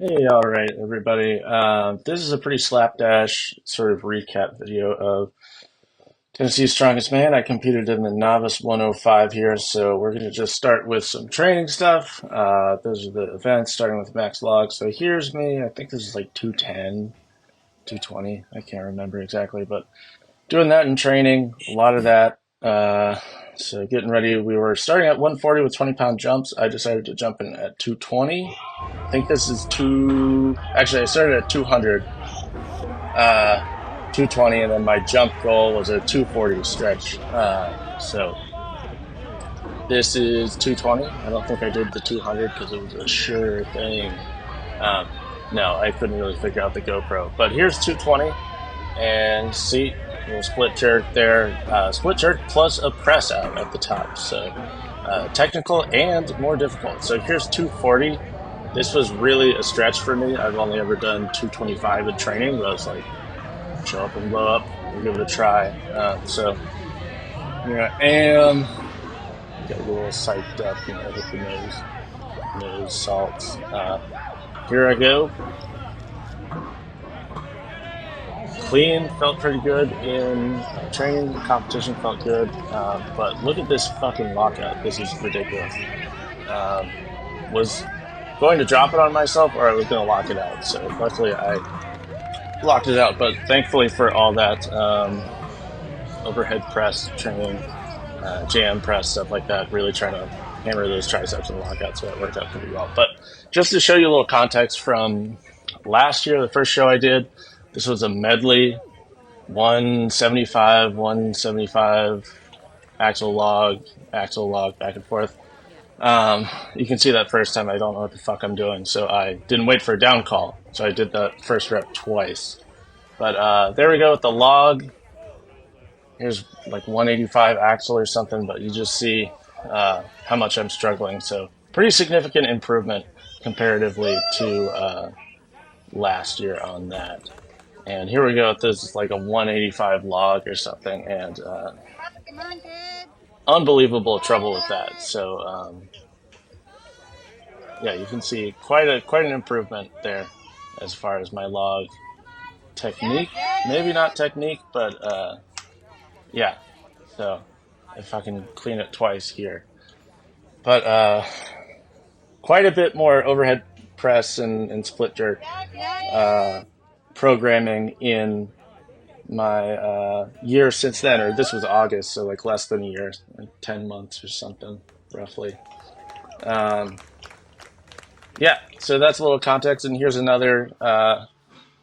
Hey, all right, everybody. This is a pretty slapdash sort of recap video of Tennessee's Strongest Man. I competed in the Novice 105 here, so we're going to just start with some training stuff. Those are the events, starting with max log. So here's me. I think this is like 210, 220. I can't remember exactly, but doing that in training, a lot of that. So getting ready. We were starting at 140 with 20-pound jumps. I decided to jump in at 220. I think this is actually, I started at 200, 220, and then my jump goal was a 240 stretch. So this is 220. I don't think I did the 200 because it was a sure thing. Um, no, I couldn't really figure out the GoPro. But here's 220, and see, little split jerk there. Split jerk plus a press out at the top. So technical and more difficult. So here's 240. This was really a stretch for me. I've only ever done 225 in training, but I was like, show up and blow up. We'll give it a try. So here I am. Get a little psyched up, with the nose salts. Here I go. Clean felt pretty good in training. The competition felt good, but look at this fucking lockout. This is ridiculous. Was going to drop it on myself, or I was going to lock it out. So luckily, I locked it out. But thankfully for all that overhead press training, jam press, stuff like that, really trying to hammer those triceps and lock out, so it worked out pretty well. But just to show you a little context from last year, the first show I did, this was a medley, 175, axle log, back and forth. You can see that first time I don't know what the fuck I'm doing, so I didn't wait for a down call. So I did that first rep twice. But there we go with the log. Here's like 185 axle or something, but you just see how much I'm struggling. So pretty significant improvement comparatively to last year on that. And here we go. This is like a 185 log or something, and unbelievable trouble with that. So yeah, you can see quite an improvement there as far as my log technique. Maybe not technique, but yeah. So if I can clean it twice here, but quite a bit more overhead press and split jerk programming in my year since then, or this was August, so like less than a year, like 10 months or something, roughly. Um, yeah, so that's a little context, and here's another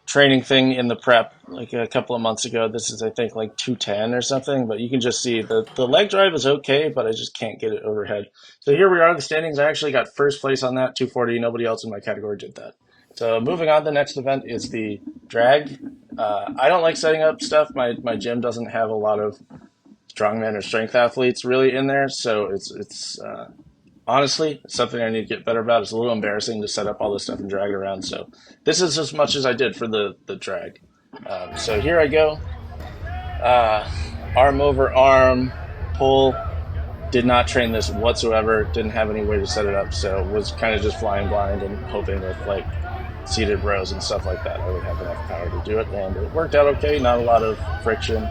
training thing in the prep, like a couple of months ago. This is, I think, like 210 or something, but you can just see the leg drive is okay, but I just can't get it overhead. So here we are in the standings. I actually got first place on that, 240. Nobody else in my category did that. So moving on, the next event is the drag. I don't like setting up stuff. My gym doesn't have a lot of strongman or strength athletes really in there, so it's honestly, it's something I need to get better about. It's a little embarrassing to set up all this stuff and drag it around. So this is as much as I did for the drag. So here I go. Arm over arm pull. Did not train this whatsoever. Didn't have any way to set it up. So was kind of just flying blind and hoping with like seated rows and stuff like that I would have enough power to do it. And it worked out okay. Not a lot of friction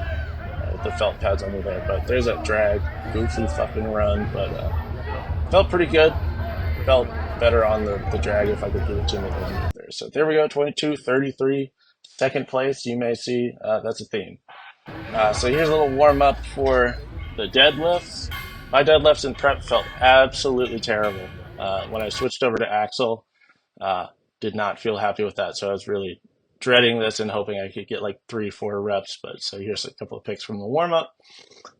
with the felt pads under there. But there's that drag. Goofy fucking run. But felt pretty good. Felt better on the drag if I could give it to me there. So there we go, 22:33, second place. You may see that's a theme. So here's a little warm up for the deadlifts. My deadlifts in prep felt absolutely terrible. When I switched over to axle, did not feel happy with that. So I was really dreading this and hoping I could get like 3-4 reps. But so here's a couple of pics from the warm up.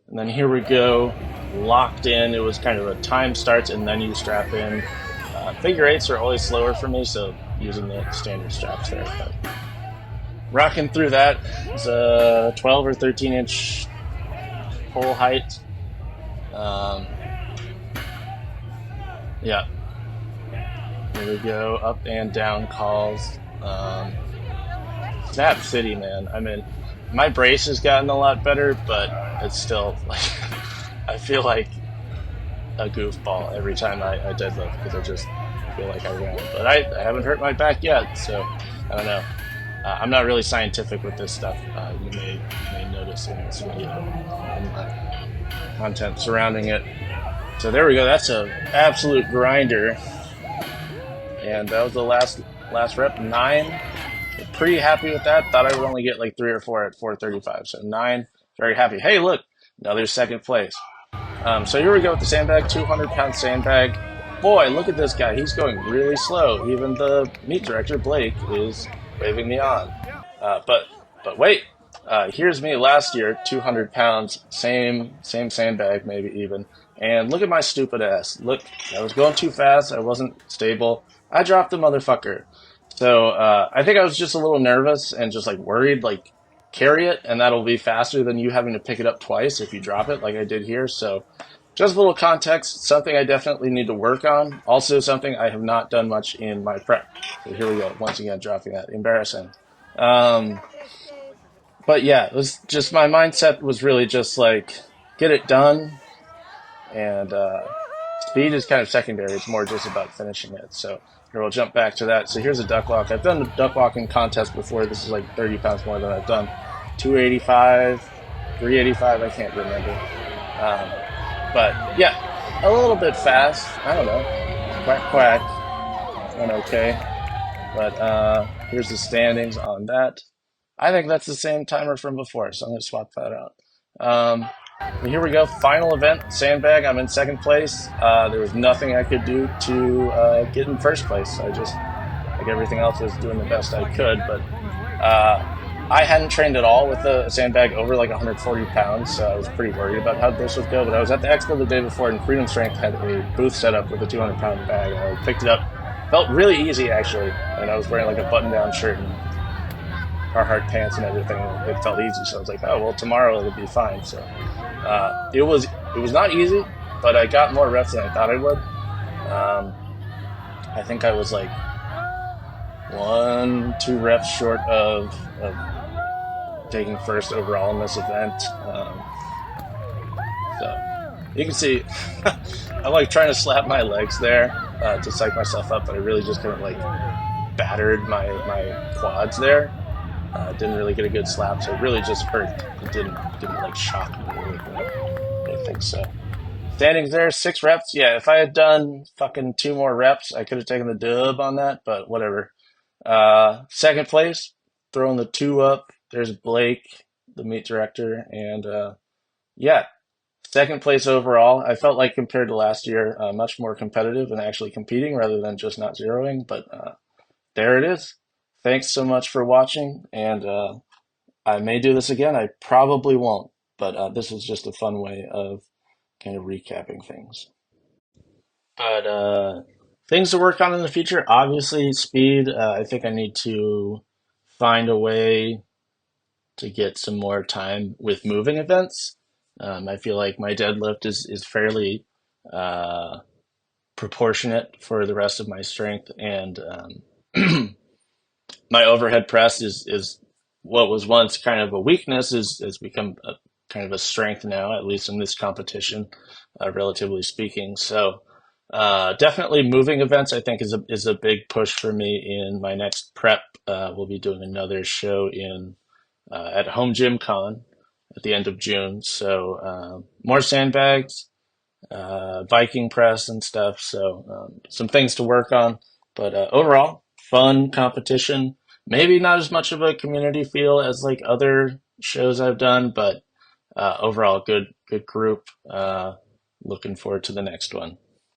And then here we go, locked in. It was kind of a time starts and then you strap in. Figure eights are always slower for me, so using the standard straps there. But rocking through that. It's a 12 or 13 inch pole height. Yeah. Here we go, up and down calls. Snap City, man. I mean, my brace has gotten a lot better, but it's still like I feel like a goofball every time I deadlift because I just feel like I ran. But I haven't hurt my back yet, so I don't know. I'm not really scientific with this stuff. You may notice in this video and my content surrounding it. So there we go. That's a absolute grinder, and that was the last rep, 9. Pretty happy with that. Thought I would only get like 3 or 4 at 4:35. So 9, very happy. Hey, look, another second place. So here we go with the sandbag, 200-pound sandbag. Boy, look at this guy. He's going really slow. Even the meet director, Blake, is waving me on. But wait, here's me last year, 200 pounds, same sandbag, maybe even. And look at my stupid ass. Look, I was going too fast. I wasn't stable. I dropped the motherfucker. So I think I was just a little nervous and just like worried, like carry it, and that'll be faster than you having to pick it up twice if you drop it like I did here. So just a little context, something I definitely need to work on. Also something I have not done much in my prep. So here we go. Once again, dropping that. Embarrassing. Um, but yeah, it was just my mindset was really just like get it done, and speed is kind of secondary. It's more just about finishing it. So here we'll jump back to that. So here's a duck walk. I've done the duck walking contest before. This is like 30 pounds more than I've done. 285, 385, I can't remember. Um, but yeah, a little bit fast. I don't know. Quack, quack. Went okay. But here's the standings on that. I think that's the same timer from before, so I'm going to swap that out. And here we go, final event, sandbag. I'm in second place. There was nothing I could do to get in first place. I just, like everything else, was doing the best I could. But I hadn't trained at all with a sandbag over like 140 pounds, so I was pretty worried about how this would go. But I was at the expo the day before, and Freedom Strength had a booth set up with a 200-pound bag, and I picked it up. Felt really easy, actually, and I was wearing like a button-down shirt and Carhartt pants and everything. It felt easy, so I was like, oh well, tomorrow it'll be fine. So it was not easy, but I got more reps than I thought I would. I think I was like 1-2 reps short of taking first overall in this event. So you can see I'm like trying to slap my legs there to psych myself up, but I really just kind of like battered my quads there. Didn't really get a good slap, so it really just hurt. It didn't like shock me or anything. I think so. Standings there, 6 reps. Yeah, if I had done fucking 2 more reps, I could have taken the dub on that, but whatever. Second place, throwing the 2 up. There's Blake, the meet director, and yeah, second place overall. I felt like compared to last year, much more competitive and actually competing rather than just not zeroing, but there it is. Thanks so much for watching, and I may do this again. I probably won't, but this was just a fun way of kind of recapping things. But things to work on in the future, obviously speed. I think I need to find a way to get some more time with moving events. I feel like my deadlift is fairly proportionate for the rest of my strength, and my overhead press is what was once kind of a weakness has become kind of a strength now, at least in this competition, relatively speaking. So definitely moving events, I think, is a big push for me in my next prep. We'll be doing another show in at Home Gym Con at the end of June. So more sandbags, Viking press and stuff. So some things to work on. But overall, fun competition. Maybe not as much of a community feel as like other shows I've done, but overall good group. Looking forward to the next one.